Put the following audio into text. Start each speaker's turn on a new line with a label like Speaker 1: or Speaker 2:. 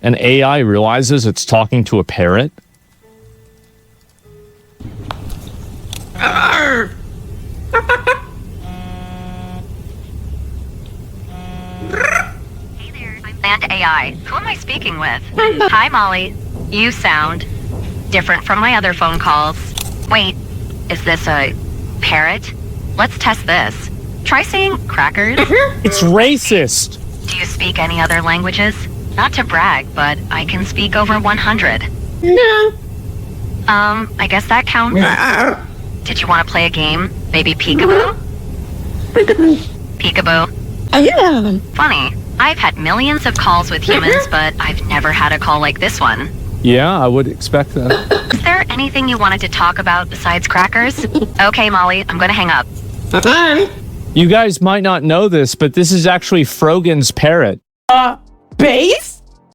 Speaker 1: an AI realizes it's talking to a parrot?
Speaker 2: Hey there, I'm Band AI. Who am I speaking with? Hi, Molly. You sound different from my other phone calls. Wait, is this a parrot? Let's test this. Try saying crackers.
Speaker 1: It's racist.
Speaker 2: Do you speak any other languages? Not to brag, but I can speak over 100.
Speaker 3: No.
Speaker 2: I guess that counts. Did you want to play a game? Maybe peekaboo? Peekaboo.
Speaker 3: Yeah.
Speaker 2: Funny. I've had millions of calls with humans, but I've never had a call like this one.
Speaker 1: Yeah, I would expect that.
Speaker 2: Is there anything you wanted to talk about besides crackers? Okay, Molly, I'm gonna hang up.
Speaker 3: Bye.
Speaker 1: You guys might not know this, but this is actually Frogan's parrot.
Speaker 3: Base?